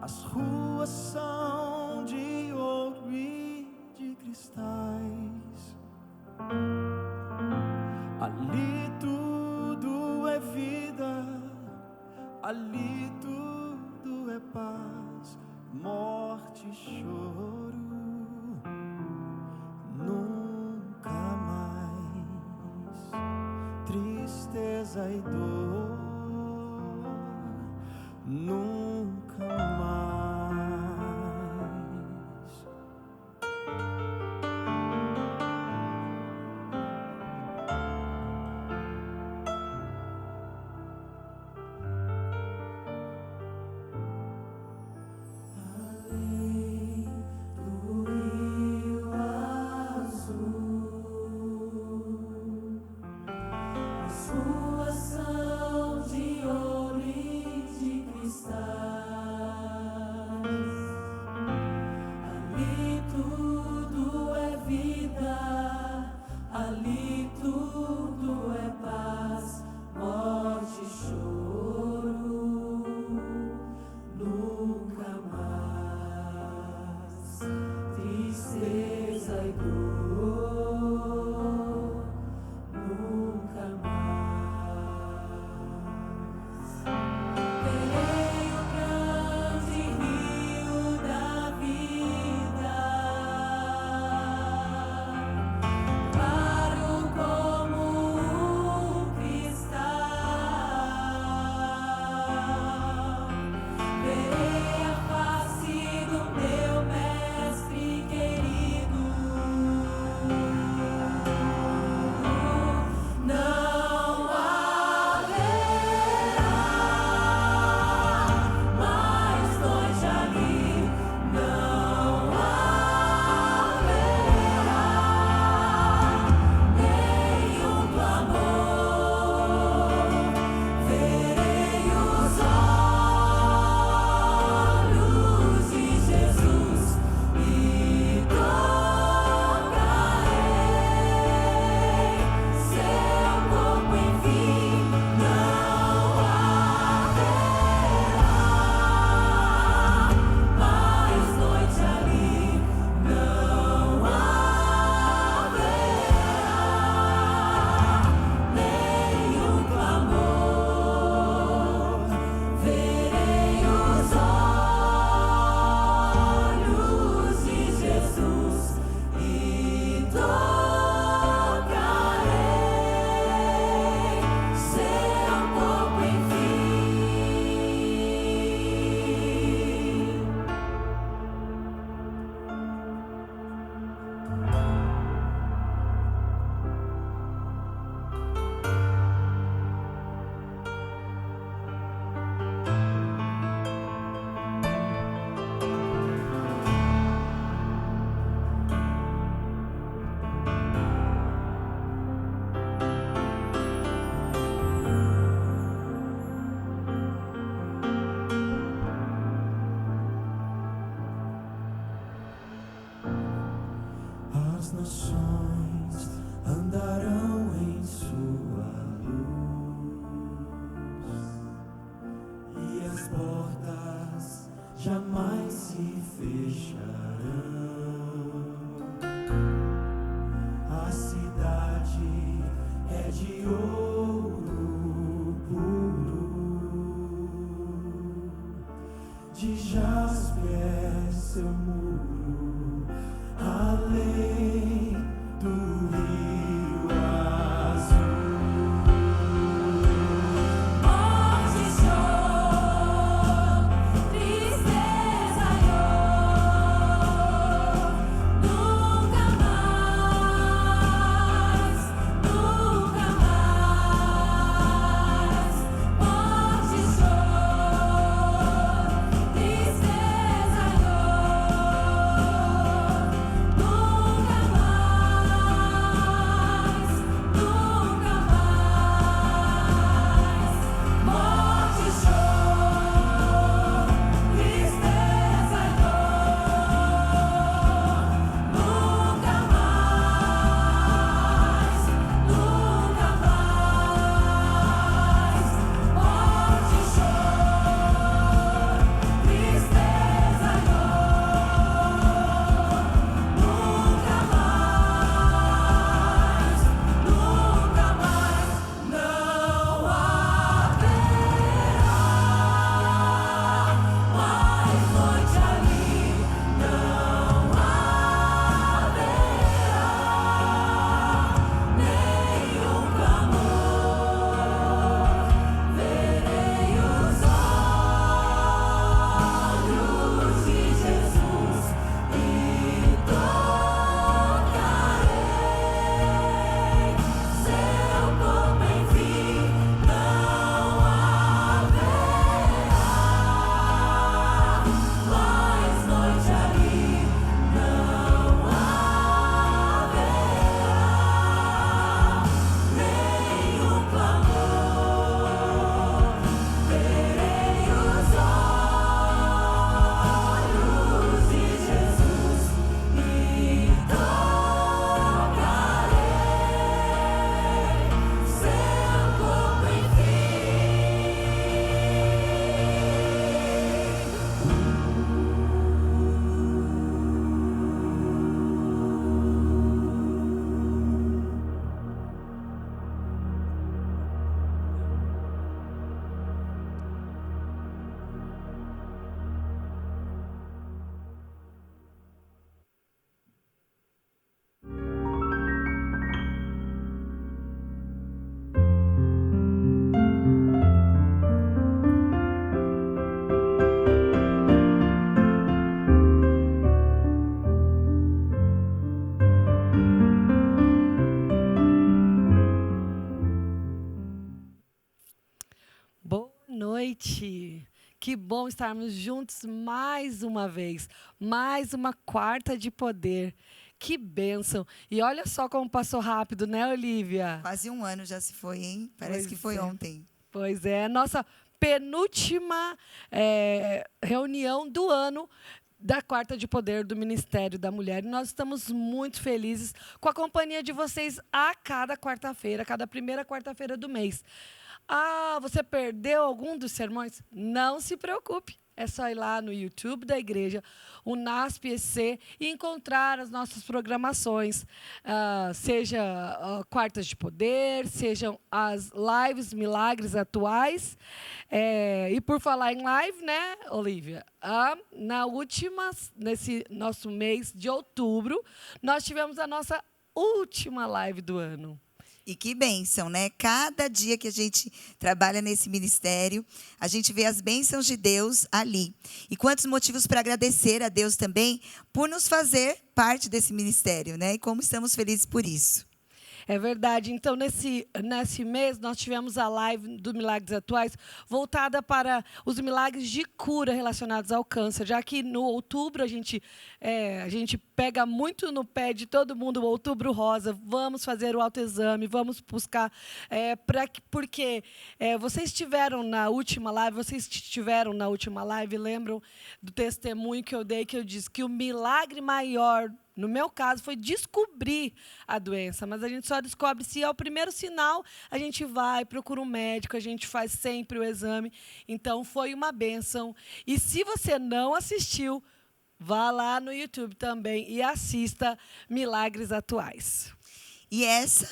As ruas são de ouro e de cristais. Ali tudo é vida, ali tudo é paz, morte e choro. Nunca mais tristeza e dor. Nunca mais. As nações andarão em sua luz e as portas jamais se fecharão. A cidade é de ouro puro, de jaspe é seu muro, além do rio azul. Morte e choro, tristeza e dor, nunca mais, nunca mais. Morte e choro, tristeza e dor. Que bom estarmos juntos mais uma vez, mais uma quarta de poder. Que bênção. E olha só como passou rápido, né, Olivia? Quase um ano já se foi, hein? Parece que foi ontem. Pois é, nossa penúltima reunião do ano da Quarta de Poder do Ministério da Mulher. E nós estamos muito felizes com a companhia de vocês a cada quarta-feira, cada primeira quarta-feira do mês. Ah, você perdeu algum dos sermões? Não se preocupe. É só ir lá no YouTube da igreja, o NASP EC, e encontrar as nossas programações, seja Quartas de Poder, sejam as lives Milagres Atuais. E por falar em live, né, Olivia? Nesse nosso mês de outubro, nós tivemos a nossa última live do ano. E que bênção, né? Cada dia que a gente trabalha nesse ministério, a gente vê as bênçãos de Deus ali. E quantos motivos para agradecer a Deus também por nos fazer parte desse ministério, né? E como estamos felizes por isso. É verdade. Então, nesse mês, nós tivemos a live do Milagres Atuais voltada para os milagres de cura relacionados ao câncer, já que no outubro a gente pega muito no pé de todo mundo, o Outubro Rosa. Vamos fazer o autoexame, vamos buscar, porque vocês estiveram na última live, lembram do testemunho que eu dei, que eu disse que o milagre maior, no meu caso, foi descobrir a doença, mas a gente só descobre se é o primeiro sinal, a gente vai, procura um médico, a gente faz sempre o exame. Então, foi uma bênção. E se você não assistiu, vá lá no YouTube também e assista Milagres Atuais. E essa,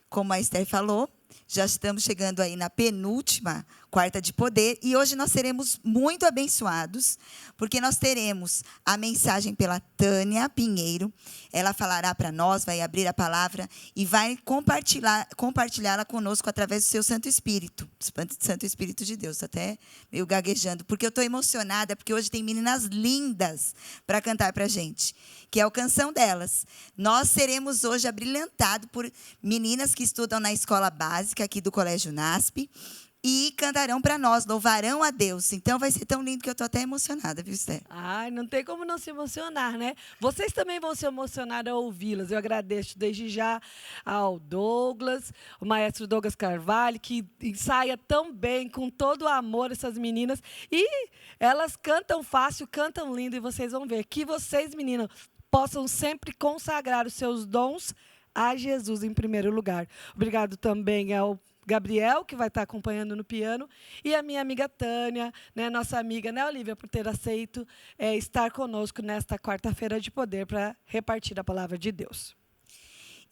como a Esther falou, já estamos chegando aí na penúltima Quarta de Poder, e hoje nós seremos muito abençoados, porque nós teremos a mensagem pela Tânia Pinheiro. Ela falará para nós, vai abrir a palavra e vai compartilhá-la conosco através do seu Santo Espírito de Deus. Até meio gaguejando, porque eu estou emocionada, porque hoje tem meninas lindas para cantar para a gente, que é a canção delas. Nós seremos hoje abrilhantados por meninas que estudam na escola básica aqui do Colégio NASP, e cantarão para nós, louvarão a Deus. Então, vai ser tão lindo que eu estou até emocionada, viu, Esther? Ai, não tem como não se emocionar, né? Vocês também vão se emocionar ao ouvi-las. Eu agradeço desde já ao Douglas, o maestro Douglas Carvalho, que ensaia tão bem, com todo o amor, essas meninas. E elas cantam fácil, cantam lindo, e vocês vão ver. Que vocês, meninas, possam sempre consagrar os seus dons a Jesus em primeiro lugar. Obrigado também ao Gabriel, que vai estar acompanhando no piano, e a minha amiga Tânia, né, nossa amiga, né, Olivia, por ter aceito estar conosco nesta quarta-feira de poder para repartir a palavra de Deus.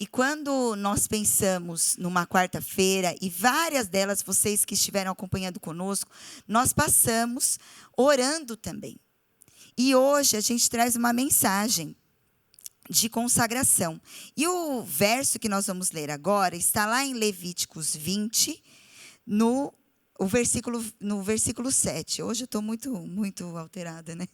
E quando nós pensamos numa quarta-feira, e várias delas, vocês que estiveram acompanhando conosco, nós passamos orando também. E hoje a gente traz uma mensagem de consagração. E o verso que nós vamos ler agora está lá em Levíticos 20, no versículo 7. Hoje eu estou muito alterada, né?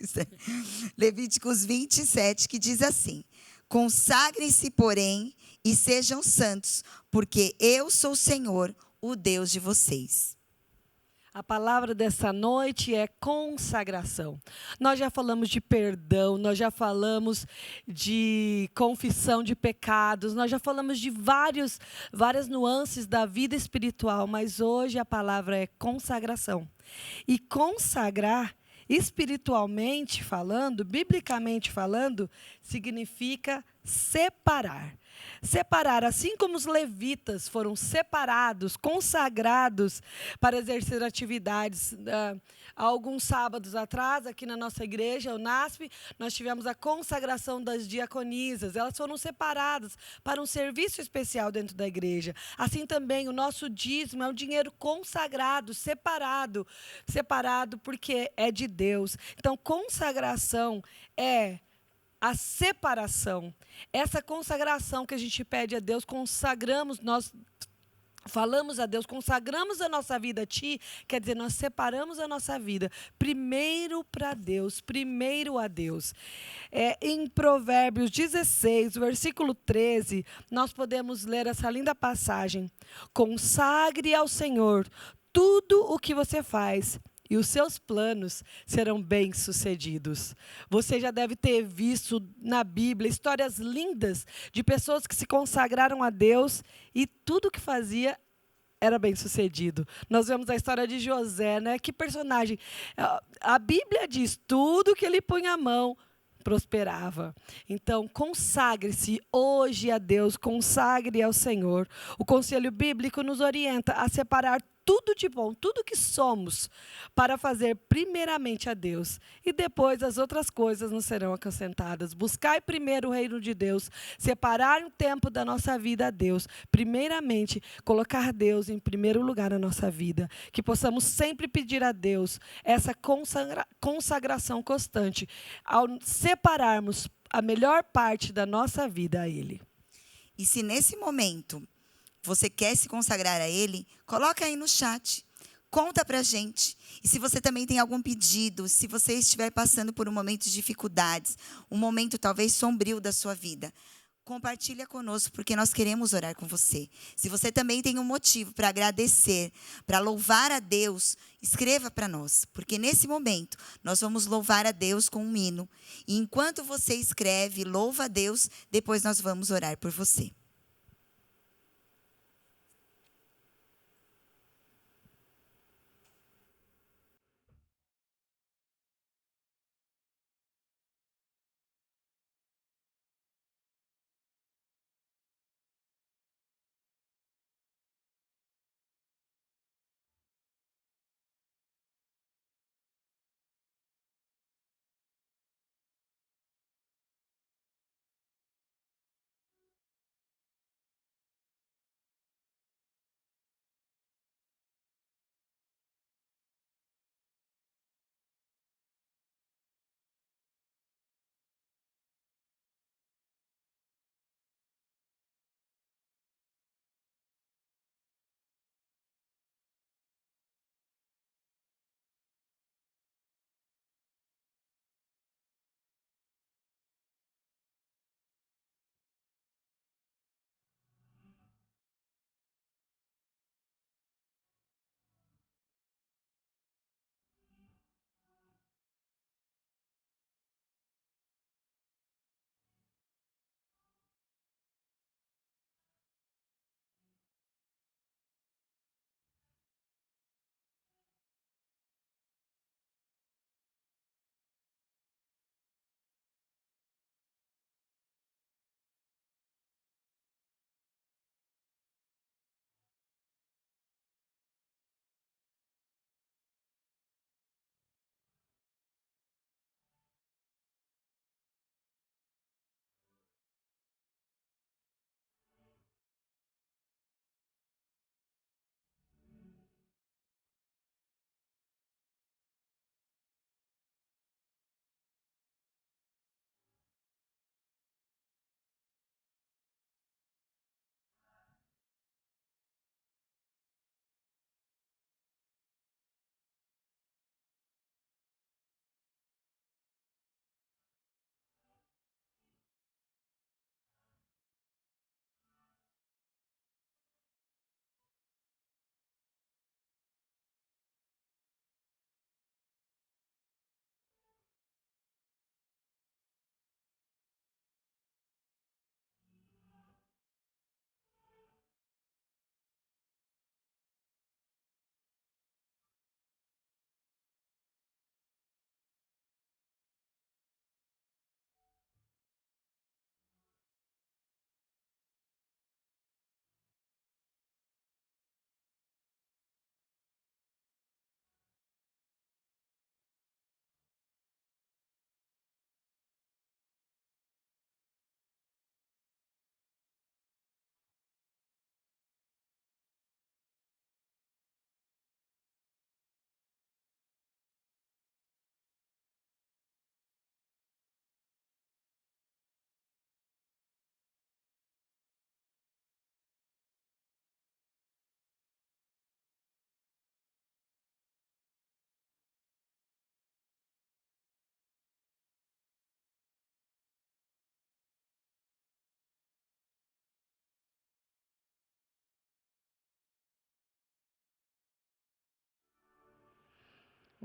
Levíticos 27, que diz assim: consagrem-se, porém, e sejam santos, porque eu sou o Senhor, o Deus de vocês. A palavra dessa noite é consagração. Nós já falamos de perdão, nós já falamos de confissão de pecados, nós já falamos de várias nuances da vida espiritual, mas hoje a palavra é consagração. E consagrar, espiritualmente falando, biblicamente falando, significa separar. Separar, assim como os levitas foram separados, consagrados para exercer atividades. Há alguns sábados atrás, aqui na nossa igreja, o NASP, nós tivemos a consagração das diaconisas. Elas foram separadas para um serviço especial dentro da igreja. Assim também, o nosso dízimo é um dinheiro consagrado, separado porque é de Deus. Então, consagração é a separação. Essa consagração que a gente pede a Deus, nós falamos a Deus, consagramos a nossa vida a Ti, quer dizer, nós separamos a nossa vida primeiro para Deus, primeiro a Deus. Em Provérbios 16, versículo 13, nós podemos ler essa linda passagem: consagre ao Senhor tudo o que você faz, e os seus planos serão bem-sucedidos. Você já deve ter visto na Bíblia histórias lindas de pessoas que se consagraram a Deus e tudo que fazia era bem-sucedido. Nós vemos a história de José, né? Que personagem. A Bíblia diz, tudo que ele punha a mão prosperava. Então, consagre-se hoje a Deus, consagre ao Senhor. O conselho bíblico nos orienta a separar tudo de bom, tudo que somos, para fazer primeiramente a Deus. E depois as outras coisas nos serão acrescentadas. Buscai primeiro o reino de Deus, separar um tempo da nossa vida a Deus. Primeiramente, colocar Deus em primeiro lugar na nossa vida. Que possamos sempre pedir a Deus essa consagração constante, ao separarmos a melhor parte da nossa vida a Ele. E se nesse momento você quer se consagrar a Ele, coloca aí no chat. Conta pra gente. E se você também tem algum pedido, se você estiver passando por um momento de dificuldades, um momento talvez sombrio da sua vida, compartilha conosco, porque nós queremos orar com você. Se você também tem um motivo para agradecer, para louvar a Deus, escreva para nós, porque nesse momento nós vamos louvar a Deus com um hino. E enquanto você escreve, louva a Deus, depois nós vamos orar por você.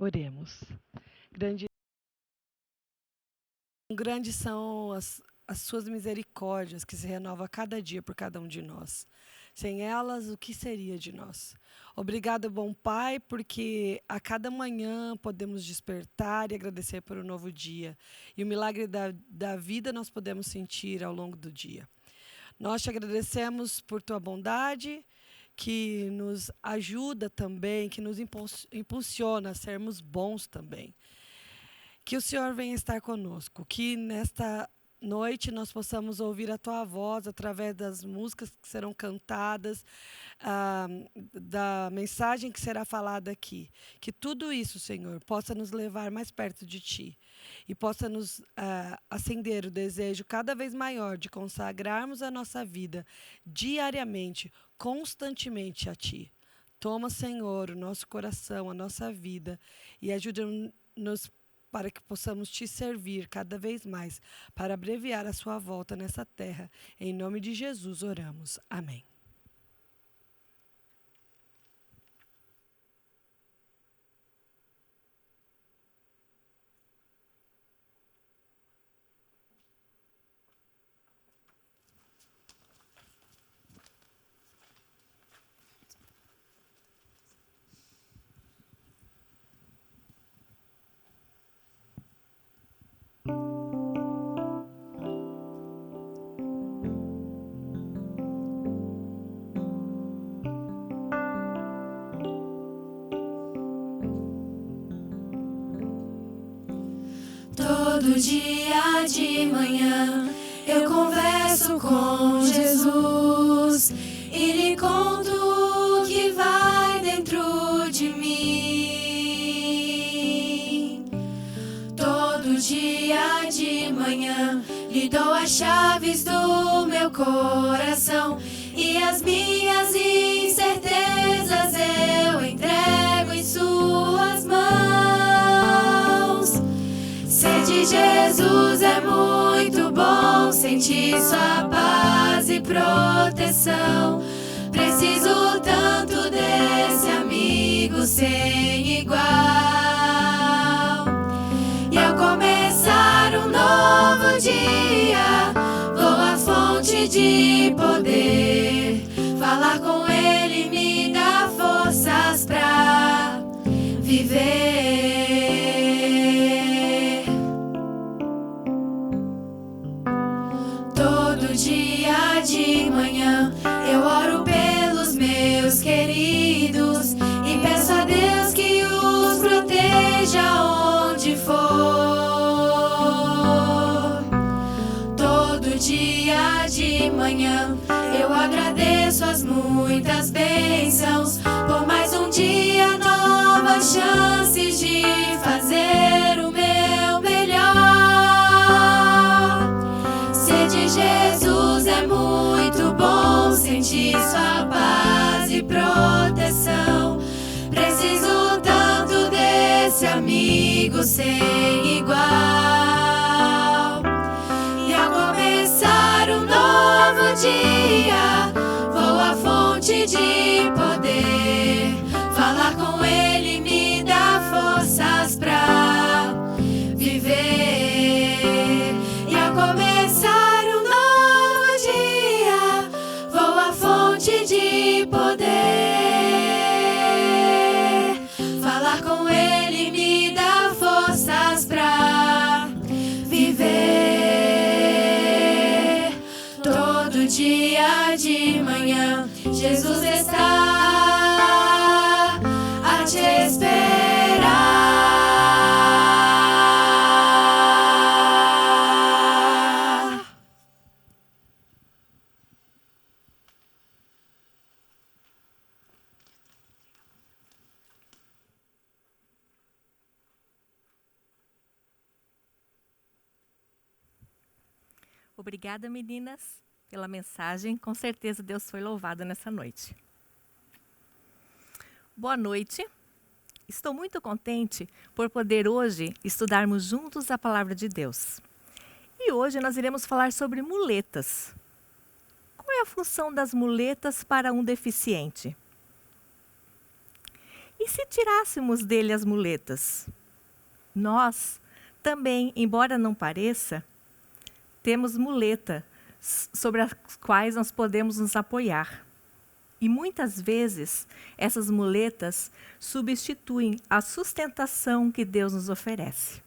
Oremos. Grandes são as suas misericórdias que se renovam a cada dia por cada um de nós. Sem elas, o que seria de nós? Obrigado, bom Pai, porque a cada manhã podemos despertar e agradecer por um novo dia. E o milagre da vida nós podemos sentir ao longo do dia. Nós te agradecemos por tua bondade, que nos ajuda também, que nos impulsiona a sermos bons também. Que o Senhor venha estar conosco, que nesta noite nós possamos ouvir a tua voz através das músicas que serão cantadas, da mensagem que será falada aqui. Que tudo isso, Senhor, possa nos levar mais perto de ti e possa nos acender o desejo cada vez maior de consagrarmos a nossa vida diariamente, constantemente a ti. Toma, Senhor, o nosso coração, a nossa vida e ajuda-nos para que possamos te servir cada vez mais, para abreviar a sua volta nessa terra. Em nome de Jesus oramos. Amém. Todo dia de manhã eu converso com Jesus e lhe conto o que vai dentro de mim. Todo dia de manhã lhe dou as chaves do meu coração e as minhas incertezas eu entrego em suas mãos. Ser de Jesus é muito bom, sentir sua paz e proteção. Preciso tanto desse amigo sem igual. E ao começar um novo dia, vou à fonte de poder. Falar com ele me dá forças pra viver. Dia de manhã eu oro pelos meus queridos e peço a Deus que os proteja onde for. Todo dia de manhã eu agradeço as muitas bênçãos por mais um dia, novas chances de fazer o meu melhor. Ser de Jesus é muito bom, sentir sua paz e proteção. Preciso tanto desse amigo sem igual. E ao começar um novo dia, vou à fonte de poder. Falar com ele me dá forças pra viver. E ao começar um novo dia, vou à fonte de poder. Falar com ele me dá forças pra viver. Todo dia de manhã, Jesus está a te esperar. Obrigada, meninas, pela mensagem. Com certeza Deus foi louvado nessa noite. Boa noite. Estou muito contente por poder hoje estudarmos juntos a palavra de Deus. E hoje nós iremos falar sobre muletas. Qual é a função das muletas para um deficiente? E se tirássemos dele as muletas? Nós também, embora não pareça, temos muleta sobre as quais nós podemos nos apoiar. E muitas vezes essas muletas substituem a sustentação que Deus nos oferece.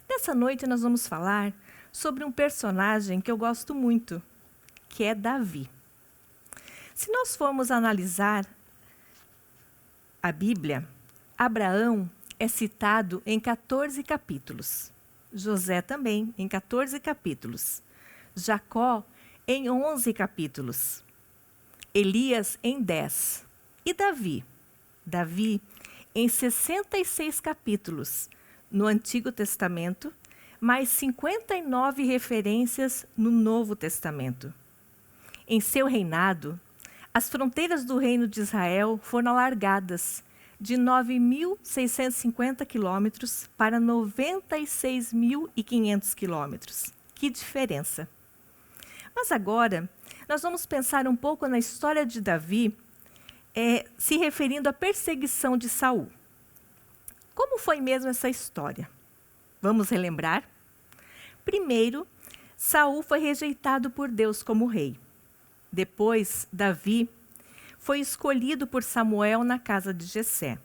Nessa noite nós vamos falar sobre um personagem que eu gosto muito, que é Davi. Se nós formos analisar a Bíblia, Abraão é citado em 14 capítulos. José também, em 14 capítulos. Jacó, em 11 capítulos. Elias, em 10. E Davi? Davi, em 66 capítulos no Antigo Testamento, mais 59 referências no Novo Testamento. Em seu reinado, as fronteiras do reino de Israel foram alargadas de 9.650 quilômetros para 96.500 quilômetros. Que diferença! Mas agora, nós vamos pensar um pouco na história de Davi, se referindo à perseguição de Saul. Como foi mesmo essa história? Vamos relembrar? Primeiro, Saul foi rejeitado por Deus como rei. Depois, Davi foi escolhido por Samuel na casa de Jessé.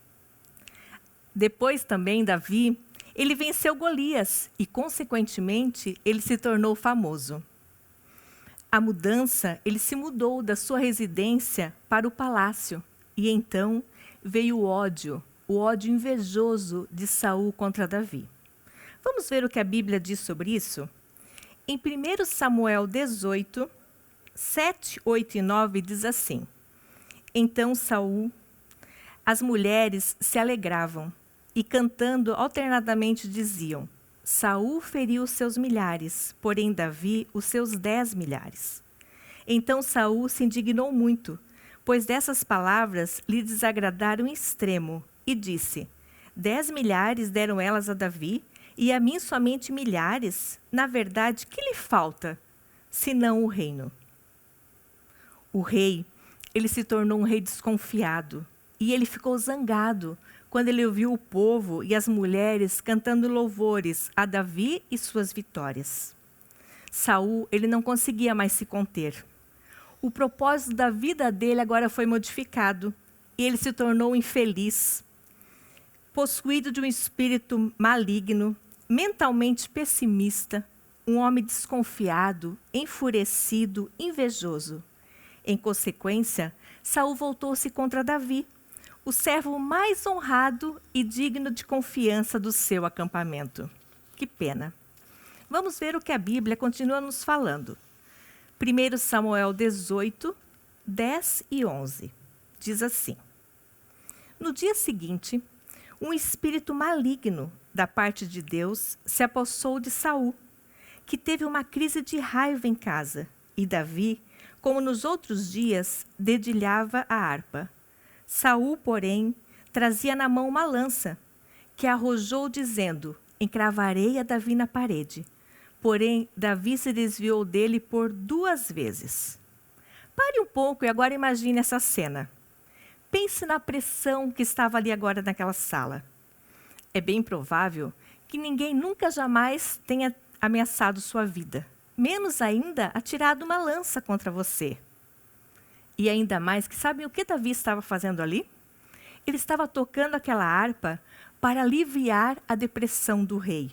Depois também, Davi, ele venceu Golias e, consequentemente, ele se tornou famoso. A mudança, ele se mudou da sua residência para o palácio. E então veio o ódio invejoso de Saul contra Davi. Vamos ver o que a Bíblia diz sobre isso? Em 1 Samuel 18, 7, 8 e 9 diz assim: Então Saul, as mulheres se alegravam e cantando alternadamente diziam: Saul feriu os seus milhares, porém Davi os seus 10 milhares. Então Saul se indignou muito, pois dessas palavras lhe desagradaram em extremo, e disse: 10 milhares deram elas a Davi, e a mim somente milhares? Na verdade, que lhe falta, senão o reino? O rei, ele se tornou um rei desconfiado, e ele ficou zangado quando ele ouviu o povo e as mulheres cantando louvores a Davi e suas vitórias. Saul, ele não conseguia mais se conter. O propósito da vida dele agora foi modificado, e ele se tornou infeliz, possuído de um espírito maligno, mentalmente pessimista, um homem desconfiado, enfurecido, invejoso. Em consequência, Saul voltou-se contra Davi, o servo mais honrado e digno de confiança do seu acampamento. Que pena. Vamos ver o que a Bíblia continua nos falando. 1 Samuel 18, 10 e 11. Diz assim: No dia seguinte, um espírito maligno da parte de Deus se apossou de Saul, que teve uma crise de raiva em casa, e Davi, como nos outros dias, dedilhava a harpa. Saul, porém, trazia na mão uma lança, que arrojou dizendo: Encravarei a Davi na parede. Porém, Davi se desviou dele por 2 vezes. Pare um pouco e agora imagine essa cena. Pense na pressão que estava ali agora naquela sala. É bem provável que ninguém nunca jamais tenha ameaçado sua vida, menos ainda atirado uma lança contra você. E ainda mais que sabem o que Davi estava fazendo ali? Ele estava tocando aquela harpa para aliviar a depressão do rei.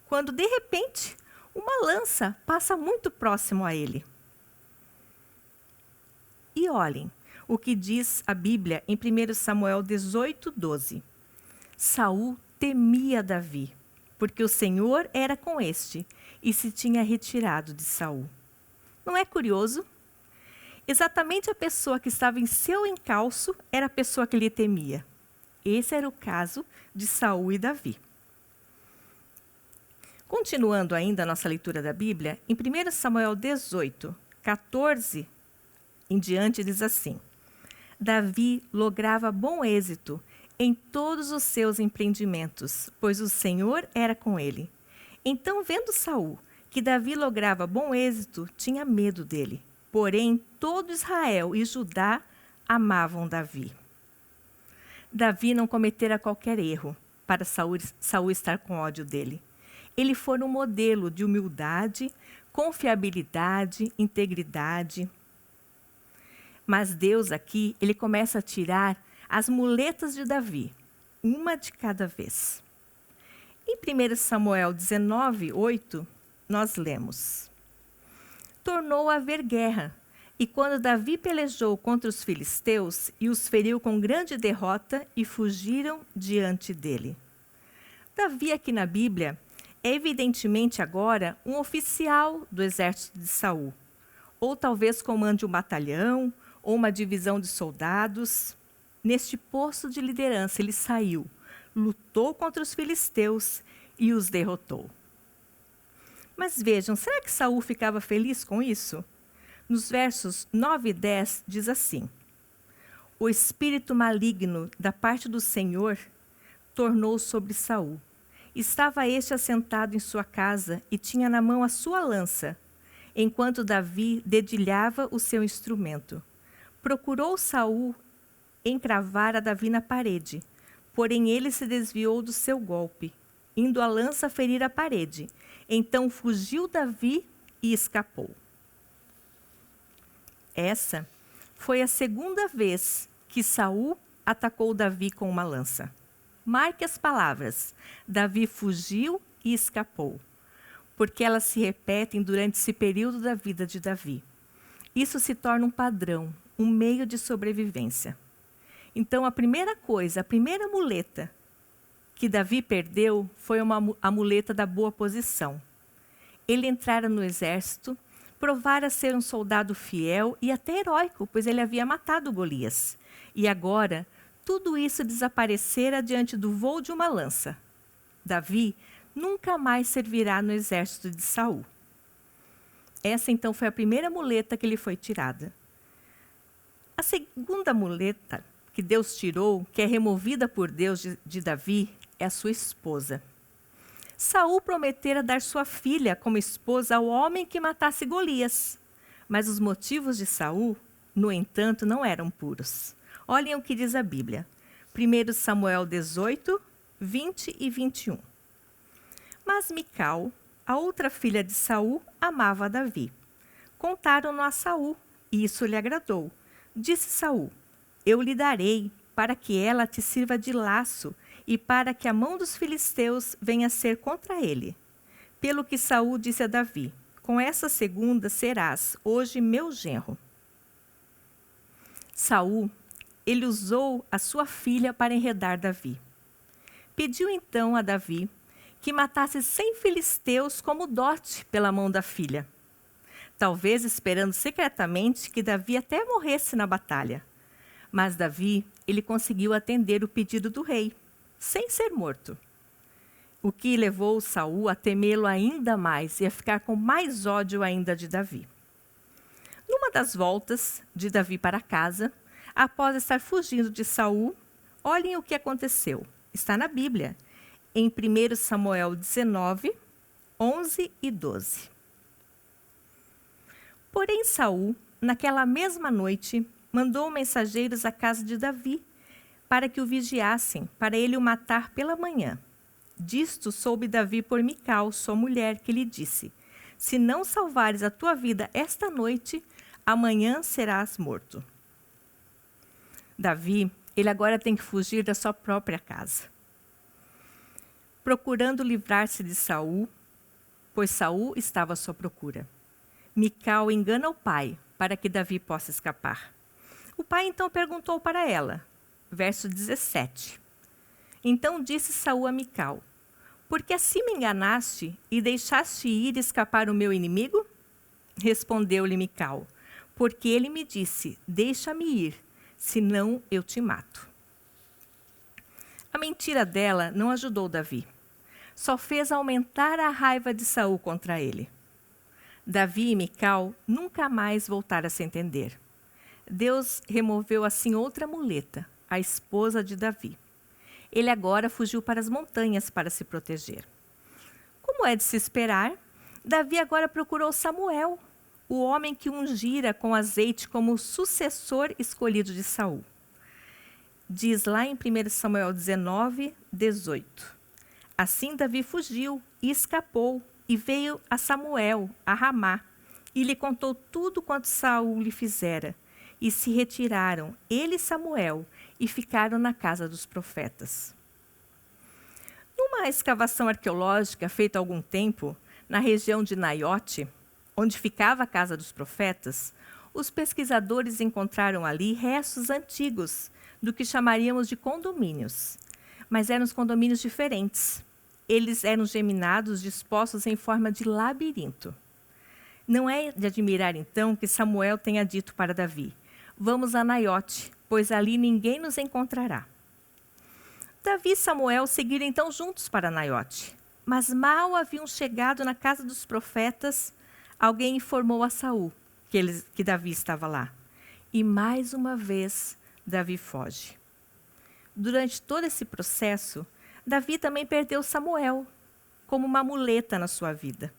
Quando, de repente, uma lança passa muito próximo a ele. E olhem o que diz a Bíblia em 1 Samuel 18, 12. Saul temia Davi, porque o Senhor era com este e se tinha retirado de Saul. Não é curioso? Exatamente a pessoa que estava em seu encalço era a pessoa que lhe temia. Esse era o caso de Saul e Davi. Continuando ainda a nossa leitura da Bíblia, em 1 Samuel 18, 14 em diante diz assim: Davi lograva bom êxito em todos os seus empreendimentos, pois o Senhor era com ele. Então, vendo Saul que Davi lograva bom êxito, tinha medo dele. Porém, todo Israel e Judá amavam Davi. Davi não cometera qualquer erro para Saul estar com ódio dele. Ele foi um modelo de humildade, confiabilidade, integridade. Mas Deus aqui, ele começa a tirar as muletas de Davi, uma de cada vez. Em 1 Samuel 19:8, nós lemos: Tornou a haver guerra, e quando Davi pelejou contra os filisteus e os feriu com grande derrota e fugiram diante dele. Davi aqui na Bíblia é evidentemente agora um oficial do exército de Saul, ou talvez comande um batalhão ou uma divisão de soldados. Neste posto de liderança ele saiu, lutou contra os filisteus e os derrotou. Mas vejam, será que Saul ficava feliz com isso? Nos versos 9 e 10 diz assim: O espírito maligno da parte do Senhor tornou sobre Saul. Estava este assentado em sua casa e tinha na mão a sua lança, enquanto Davi dedilhava o seu instrumento. Procurou Saul encravar a Davi na parede, porém ele se desviou do seu golpe, indo a lança ferir a parede. Então fugiu Davi e escapou. Essa foi a segunda vez que Saul atacou Davi com uma lança. Marque as palavras: Davi fugiu e escapou, porque elas se repetem durante esse período da vida de Davi. Isso se torna um padrão, um meio de sobrevivência. Então, a primeira coisa, a primeira muleta que Davi perdeu foi a muleta da boa posição. Ele entrara no exército, provara ser um soldado fiel e até heróico, pois ele havia matado Golias. E agora, tudo isso desaparecera diante do voo de uma lança. Davi nunca mais servirá no exército de Saul. Essa, então, foi a primeira muleta que lhe foi tirada. A segunda muleta que Deus tirou, que é removida por Deus de Davi, é a sua esposa. Saul prometera dar sua filha como esposa ao homem que matasse Golias. Mas os motivos de Saul, no entanto, não eram puros. Olhem o que diz a Bíblia. 1 Samuel 18, 20 e 21. Mas Mical, a outra filha de Saul, amava a Davi. Contaram-no a Saul, e isso lhe agradou. Disse Saul: Eu lhe darei, para que ela te sirva de laço, e para que a mão dos filisteus venha a ser contra ele. Pelo que Saul disse a Davi: Com essa segunda serás hoje meu genro. Saul, ele usou a sua filha para enredar Davi. Pediu então a Davi que matasse 100 filisteus como dote pela mão da filha, talvez esperando secretamente que Davi até morresse na batalha. Mas Davi, ele conseguiu atender o pedido do rei, sem ser morto, o que levou Saul a temê-lo ainda mais e a ficar com mais ódio ainda de Davi. Numa das voltas de Davi para casa, após estar fugindo de Saul, olhem o que aconteceu. Está na Bíblia, em 1 Samuel 19, 11 e 12. Porém Saul, naquela mesma noite, mandou mensageiros à casa de Davi, para que o vigiassem, para ele o matar pela manhã. Disto soube Davi por Mical, sua mulher, que lhe disse: Se não salvares a tua vida esta noite, amanhã serás morto. Davi, ele agora tem que fugir da sua própria casa, procurando livrar-se de Saul, pois Saul estava à sua procura. Mical engana o pai, para que Davi possa escapar. O pai então perguntou para ela, verso 17. Então disse Saul a Mical: Por que assim me enganaste e deixaste ir escapar o meu inimigo? Respondeu-lhe Mical: Porque ele me disse: Deixa-me ir, senão eu te mato. A mentira dela não ajudou Davi, só fez aumentar a raiva de Saul contra ele. Davi e Mical nunca mais voltaram a se entender. Deus removeu assim outra muleta, a esposa de Davi. Ele agora fugiu para as montanhas para se proteger. Como é de se esperar, Davi agora procurou Samuel, o homem que ungira com azeite como sucessor escolhido de Saul. Diz lá em 1 Samuel 19, 18. Assim Davi fugiu e escapou e veio a Samuel, a Ramá, e lhe contou tudo quanto Saul lhe fizera. E se retiraram, ele e Samuel, e ficaram na casa dos profetas. Numa escavação arqueológica feita há algum tempo, na região de Naiote, onde ficava a casa dos profetas, os pesquisadores encontraram ali restos antigos do que chamaríamos de condomínios. Mas eram os condomínios diferentes. Eles eram geminados dispostos em forma de labirinto. Não é de admirar, então, que Samuel tenha dito para Davi: vamos a Naiote, pois ali ninguém nos encontrará. Davi e Samuel seguiram então juntos para Naiote. Mas mal haviam chegado na casa dos profetas, alguém informou a Saul que Davi estava lá. E mais uma vez, Davi foge. Durante todo esse processo, Davi também perdeu Samuel, como uma muleta na sua vida.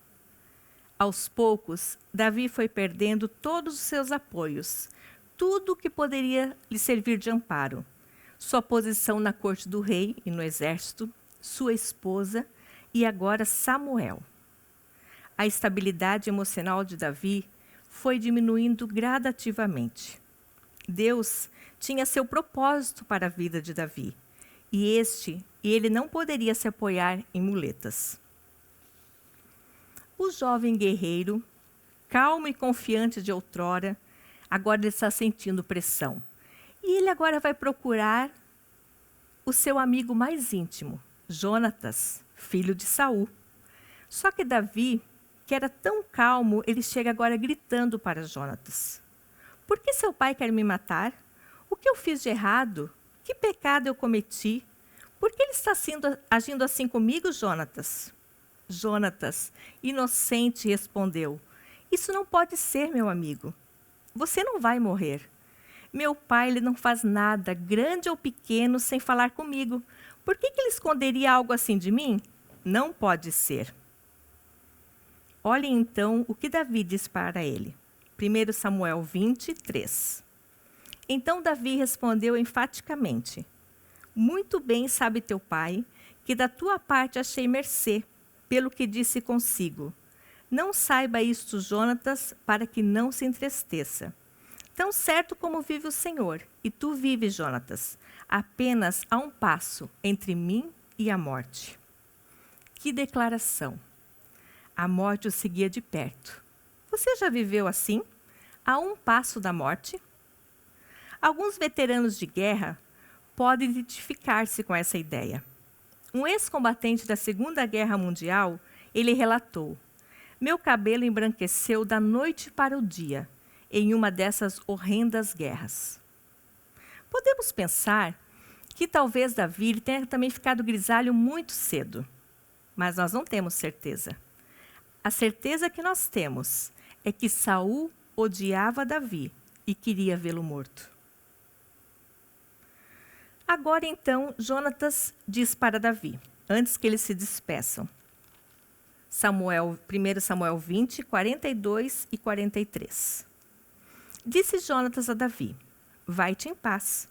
Aos poucos, Davi foi perdendo todos os seus apoios, tudo que poderia lhe servir de amparo. Sua posição na corte do rei e no exército, sua esposa e agora Samuel. A estabilidade emocional de Davi foi diminuindo gradativamente. Deus tinha seu propósito para a vida de Davi, e ele não poderia se apoiar em muletas. O jovem guerreiro, calmo e confiante de outrora, agora ele está sentindo pressão. E ele agora vai procurar o seu amigo mais íntimo, Jonatas, filho de Saul. Só que Davi, que era tão calmo, ele chega agora gritando para Jonatas: por que seu pai quer me matar? O que eu fiz de errado? Que pecado eu cometi? Por que ele está agindo assim comigo, Jonatas? Jonatas, inocente, respondeu: isso não pode ser, meu amigo. Você não vai morrer. Meu pai ele não faz nada, grande ou pequeno, sem falar comigo. Por que ele esconderia algo assim de mim? Não pode ser. Olhem então o que Davi diz para ele. 1 Samuel 23. Então Davi respondeu enfaticamente: muito bem sabe teu pai, que da tua parte achei mercê, pelo que disse consigo. Não saiba isto, Jonatas, para que não se entristeça. Tão certo como vive o Senhor, e tu vives, Jonatas, apenas a um passo entre mim e a morte. Que declaração! A morte o seguia de perto. Você já viveu assim, a um passo da morte? Alguns veteranos de guerra podem identificar-se com essa ideia. Um ex-combatente da Segunda Guerra Mundial, ele relatou: meu cabelo embranqueceu da noite para o dia, em uma dessas horrendas guerras. Podemos pensar que talvez Davi tenha também ficado grisalho muito cedo, mas nós não temos certeza. A certeza que nós temos é que Saul odiava Davi e queria vê-lo morto. Agora então, Jonatas diz para Davi, antes que eles se despeçam. 1 Samuel 20, 42 e 43. Disse Jonatas a Davi: vai-te em paz,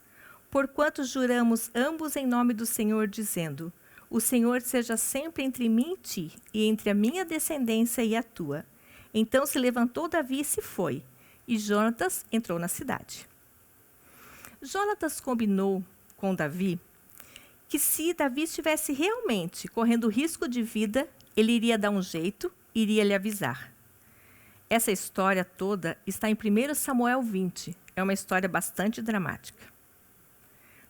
porquanto juramos ambos em nome do Senhor, dizendo: o Senhor seja sempre entre mim e ti, e entre a minha descendência e a tua. Então se levantou Davi e se foi, e Jonatas entrou na cidade. Jonatas combinou com Davi que se Davi estivesse realmente correndo risco de vida, ele iria dar um jeito, iria lhe avisar. Essa história toda está em 1 Samuel 20. É uma história bastante dramática.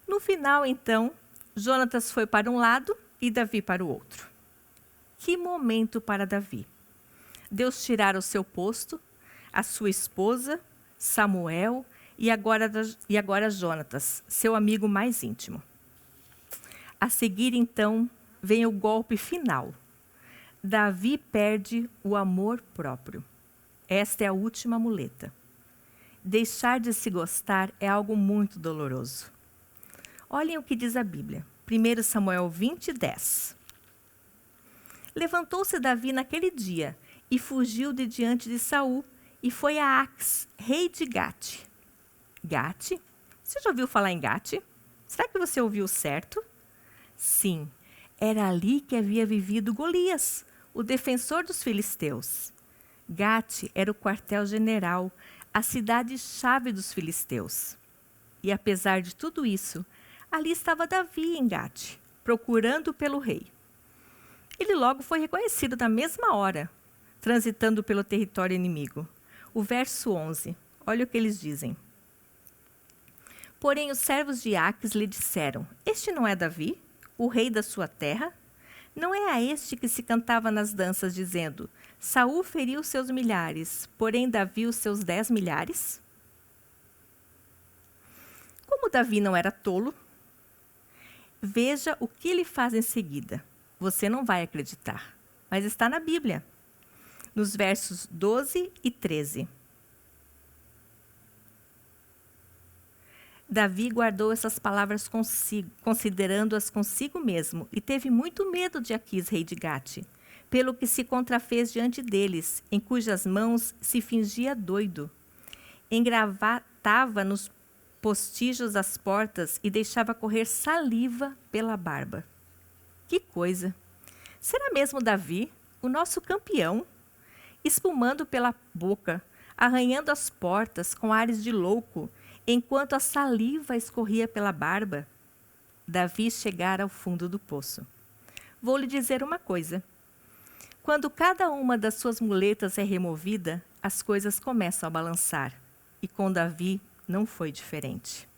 No final, então, Jonatas foi para um lado e Davi para o outro. Que momento para Davi! Deus tirara o seu posto, a sua esposa, Samuel e agora Jonatas, seu amigo mais íntimo. A seguir, então, vem o golpe final. Davi perde o amor próprio. Esta é a última muleta. Deixar de se gostar é algo muito doloroso. Olhem o que diz a Bíblia. 1 Samuel 20, 10. Levantou-se Davi naquele dia e fugiu de diante de Saul e foi a Ax, rei de Gate. Gate? Você já ouviu falar em Gate? Será que você ouviu certo? Sim, era ali que havia vivido Golias, o defensor dos filisteus. Gate era o quartel-general, a cidade-chave dos filisteus. E apesar de tudo isso, ali estava Davi em Gate, procurando pelo rei. Ele logo foi reconhecido na mesma hora, transitando pelo território inimigo. O verso 11, olha o que eles dizem. Porém, os servos de Aques lhe disseram: Este não é Davi, o rei da sua terra? Não é a este que se cantava nas danças, dizendo: Saul feriu seus milhares, porém Davi os seus 10 milhares? Como Davi não era tolo, veja o que ele faz em seguida. Você não vai acreditar, mas está na Bíblia, nos versos 12 e 13. Davi guardou essas palavras consigo, considerando-as consigo mesmo, e teve muito medo de Aquis, rei de Gate, pelo que se contrafez diante deles, em cujas mãos se fingia doido. Engravatava nos postijos das portas e deixava correr saliva pela barba. Que coisa! Será mesmo Davi, o nosso campeão, espumando pela boca, arranhando as portas com ares de louco, enquanto a saliva escorria pela barba? Davi chegara ao fundo do poço. Vou lhe dizer uma coisa. Quando cada uma das suas muletas é removida, as coisas começam a balançar. E com Davi não foi diferente.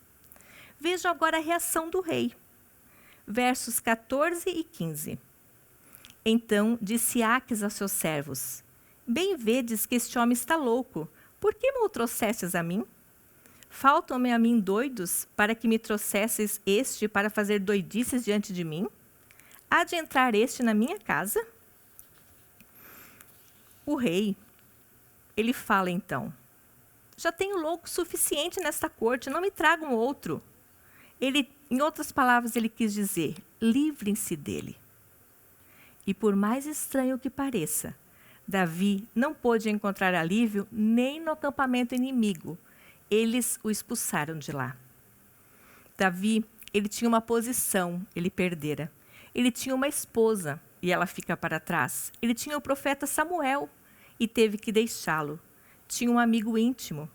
Vejam agora a reação do rei. Versos 14 e 15. Então disse Aques aos seus servos: Bem vedes que este homem está louco. Por que me o trouxestes a mim? Faltam-me a mim doidos para que me trouxesses este para fazer doidices diante de mim? Há de entrar este na minha casa? O rei, ele fala então: Já tenho louco suficiente nesta corte, não me tragam outro. Ele, em outras palavras, ele quis dizer: livrem-se dele. E por mais estranho que pareça, Davi não pôde encontrar alívio nem no acampamento inimigo. Eles o expulsaram de lá. Davi, ele tinha uma posição, ele perdera. Ele tinha uma esposa, e ela fica para trás. Ele tinha o profeta Samuel, e teve que deixá-lo. Tinha um amigo íntimo,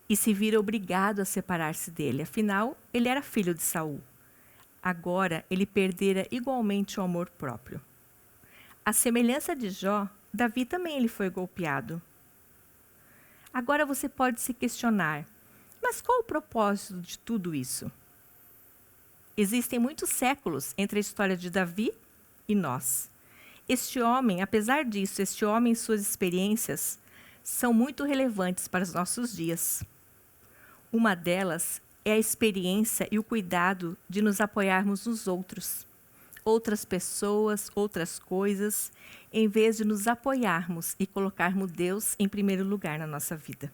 e se vira obrigado a separar-se dele. Afinal, ele era filho de Saul. Agora, ele perdera igualmente o amor próprio. À semelhança de Jó, Davi também ele foi golpeado. Agora você pode se questionar, mas qual o propósito de tudo isso? Existem muitos séculos entre a história de Davi e nós. Este homem, apesar disso, este homem e suas experiências são muito relevantes para os nossos dias. Uma delas é a experiência e o cuidado de nos apoiarmos nos outros. Outras pessoas, outras coisas, em vez de nos apoiarmos e colocarmos Deus em primeiro lugar na nossa vida.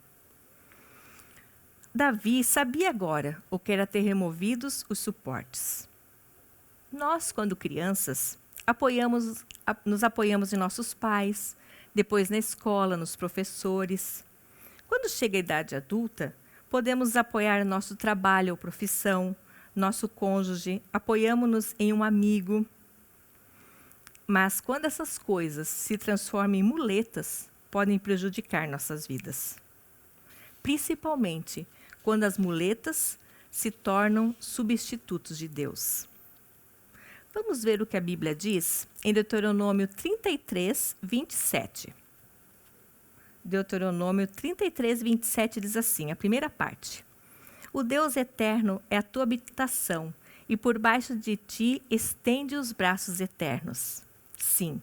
Davi sabia agora o que era ter removidos os suportes. Nós, quando crianças, nos apoiamos em nossos pais, depois na escola, nos professores. Quando chega a idade adulta, podemos apoiar nosso trabalho ou profissão, nosso cônjuge, apoiamos-nos em um amigo. Mas quando essas coisas se transformam em muletas, podem prejudicar nossas vidas. Principalmente quando as muletas se tornam substitutos de Deus. Vamos ver o que a Bíblia diz em Deuteronômio 33, 27. Deuteronômio 33, 27 diz assim, a primeira parte. O Deus eterno é a tua habitação, e por baixo de ti estende os braços eternos. Sim,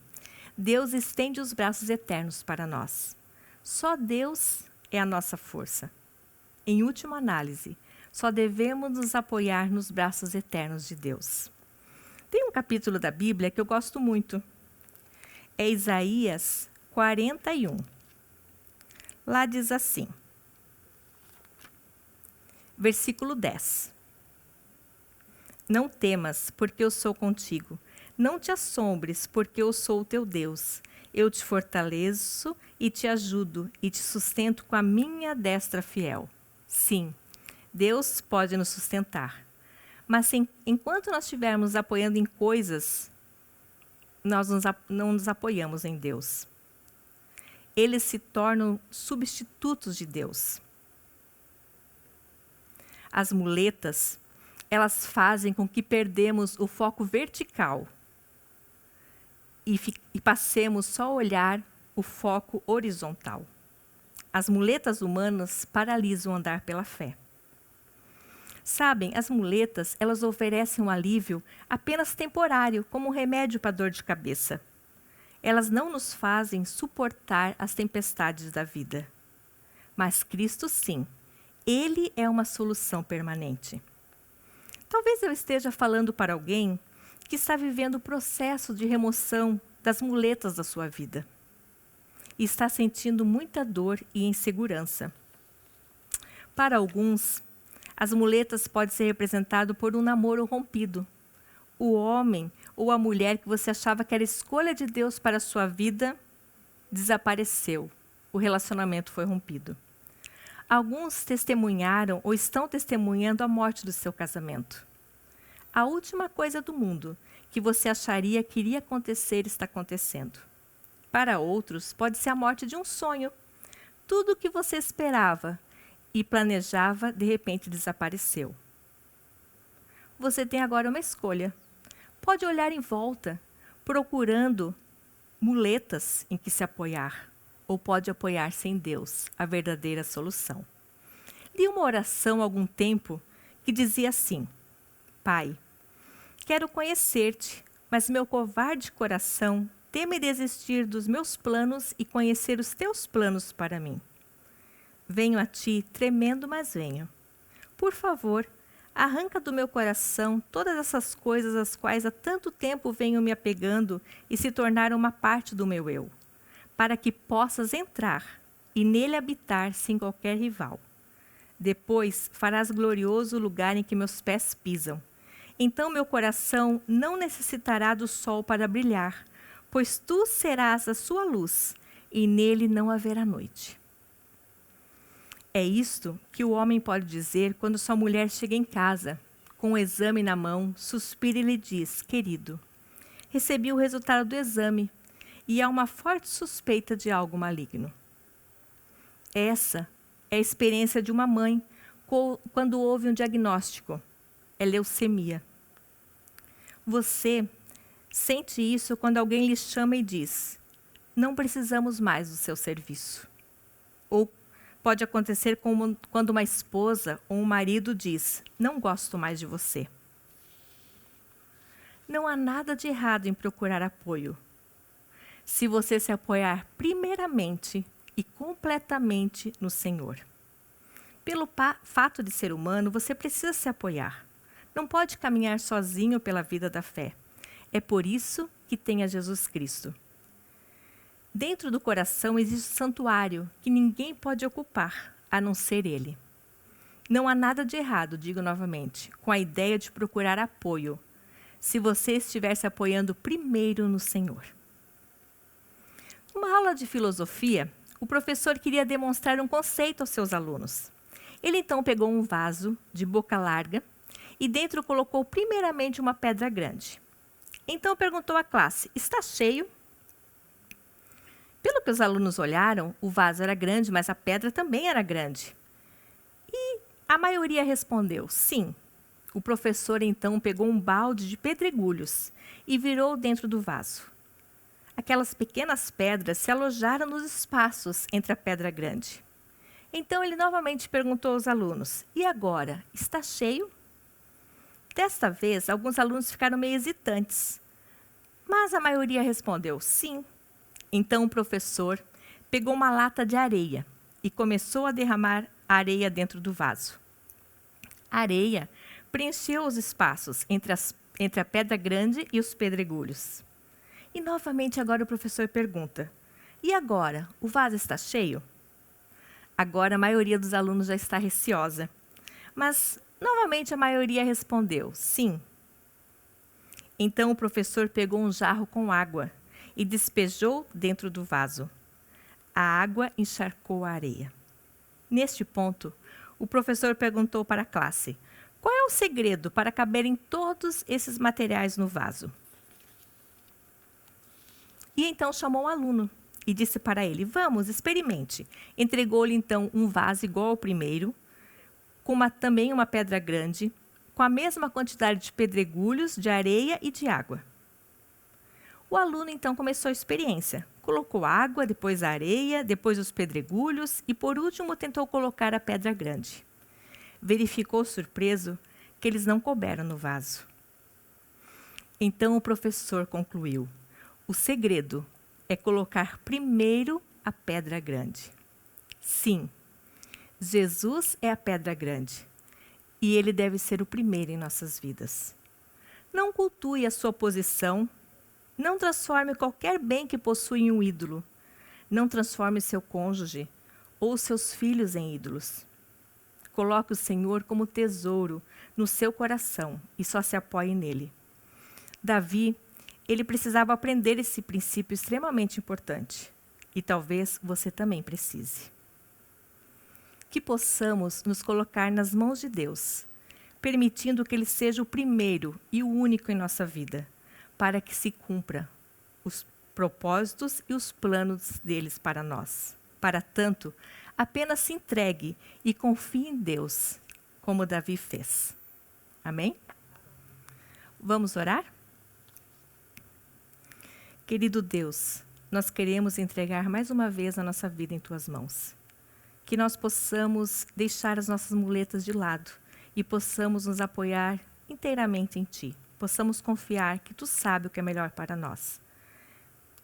Deus estende os braços eternos para nós. Só Deus é a nossa força. Em última análise, só devemos nos apoiar nos braços eternos de Deus. Tem um capítulo da Bíblia que eu gosto muito. É Isaías 41. Lá diz assim, versículo 10. Não temas, porque eu sou contigo. Não te assombres, porque eu sou o teu Deus. Eu te fortaleço e te ajudo e te sustento com a minha destra fiel. Sim, Deus pode nos sustentar, Mas enquanto nós estivermos apoiando em coisas, nós não nos apoiamos em Deus. Eles se tornam substitutos de Deus. As muletas, elas fazem com que perdemos o foco vertical e passemos só a olhar o foco horizontal. As muletas humanas paralisam o andar pela fé. Sabem, as muletas, elas oferecem um alívio apenas temporário, como um remédio para dor de cabeça. Elas não nos fazem suportar as tempestades da vida. Mas Cristo, sim, Ele é uma solução permanente. Talvez eu esteja falando para alguém que está vivendo o processo de remoção das muletas da sua vida e está sentindo muita dor e insegurança. Para alguns, as muletas podem ser representadas por um namoro rompido. O homem ou a mulher que você achava que era escolha de Deus para a sua vida, desapareceu. O relacionamento foi rompido. Alguns testemunharam ou estão testemunhando a morte do seu casamento. A última coisa do mundo que você acharia que iria acontecer está acontecendo. Para outros, pode ser a morte de um sonho. Tudo o que você esperava e planejava, de repente desapareceu. Você tem agora uma escolha. Pode olhar em volta, procurando muletas em que se apoiar, ou pode apoiar-se em Deus, a verdadeira solução. Li uma oração há algum tempo que dizia assim: Pai, quero conhecer-te, mas meu covarde coração teme desistir dos meus planos e conhecer os teus planos para mim. Venho a ti tremendo, mas venho. Por favor, arranca do meu coração todas essas coisas às quais há tanto tempo venho me apegando e se tornaram uma parte do meu eu, para que possas entrar e nele habitar sem qualquer rival. Depois farás glorioso o lugar em que meus pés pisam. Então meu coração não necessitará do sol para brilhar, pois tu serás a sua luz, e nele não haverá noite. É isto que o homem pode dizer quando sua mulher chega em casa, com o exame na mão, suspira e lhe diz: querido, recebi o resultado do exame e há uma forte suspeita de algo maligno. Essa é a experiência de uma mãe quando houve um diagnóstico. É leucemia. Você sente isso quando alguém lhe chama e diz: não precisamos mais do seu serviço. Ou pode acontecer quando uma esposa ou um marido diz: não gosto mais de você. Não há nada de errado em procurar apoio, se você se apoiar primeiramente e completamente no Senhor. Pelo fato de ser humano, você precisa se apoiar. Não pode caminhar sozinho pela vida da fé. É por isso que tem a Jesus Cristo. Dentro do coração existe um santuário que ninguém pode ocupar, a não ser Ele. Não há nada de errado, digo novamente, com a ideia de procurar apoio, se você estiver se apoiando primeiro no Senhor. Numa aula de filosofia, o professor queria demonstrar um conceito aos seus alunos. Ele então pegou um vaso de boca larga e dentro colocou primeiramente uma pedra grande. Então perguntou à classe: está cheio? Pelo que os alunos olharam, o vaso era grande, mas a pedra também era grande. E a maioria respondeu sim. O professor então pegou um balde de pedregulhos e virou dentro do vaso. Aquelas pequenas pedras se alojaram nos espaços entre a pedra grande. Então ele novamente perguntou aos alunos: e agora, está cheio? Desta vez, alguns alunos ficaram meio hesitantes, mas a maioria respondeu sim. Então o professor pegou uma lata de areia e começou a derramar areia dentro do vaso. A areia preencheu os espaços entre a pedra grande e os pedregulhos. E novamente agora o professor pergunta: e agora, o vaso está cheio? Agora a maioria dos alunos já está receosa, mas novamente a maioria respondeu sim. Então o professor pegou um jarro com água e despejou dentro do vaso. A água encharcou a areia. Neste ponto, o professor perguntou para a classe: Qual é o segredo para caberem todos esses materiais no vaso? E então chamou um aluno e disse para ele: vamos, experimente. Entregou-lhe então um vaso igual ao primeiro, com também uma pedra grande, com a mesma quantidade de pedregulhos, de areia e de água. O aluno então começou a experiência. Colocou água, depois a areia, depois os pedregulhos e por último tentou colocar a pedra grande. Verificou surpreso que eles não couberam no vaso. Então o professor concluiu: o segredo é colocar primeiro a pedra grande. Sim, Jesus é a pedra grande e ele deve ser o primeiro em nossas vidas. Não cultue a sua posição, não transforme qualquer bem que possui em um ídolo, não transforme seu cônjuge ou seus filhos em ídolos. Coloque o Senhor como tesouro no seu coração e só se apoie nele. Davi, ele precisava aprender esse princípio extremamente importante. E talvez você também precise. Que possamos nos colocar nas mãos de Deus, permitindo que Ele seja o primeiro e o único em nossa vida, para que se cumpra os propósitos e os planos deles para nós. Para tanto, apenas se entregue e confie em Deus, como Davi fez. Amém? Vamos orar? Querido Deus, nós queremos entregar mais uma vez a nossa vida em Tuas mãos. Que nós possamos deixar as nossas muletas de lado e possamos nos apoiar inteiramente em Ti. Possamos confiar que Tu sabes o que é melhor para nós.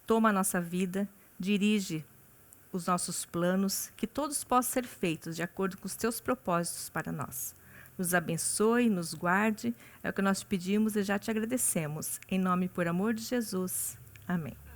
Toma a nossa vida, dirige os nossos planos, que todos possam ser feitos de acordo com os Teus propósitos para nós. Nos abençoe, nos guarde, é o que nós te pedimos e já te agradecemos. Em nome e por amor de Jesus. Amém.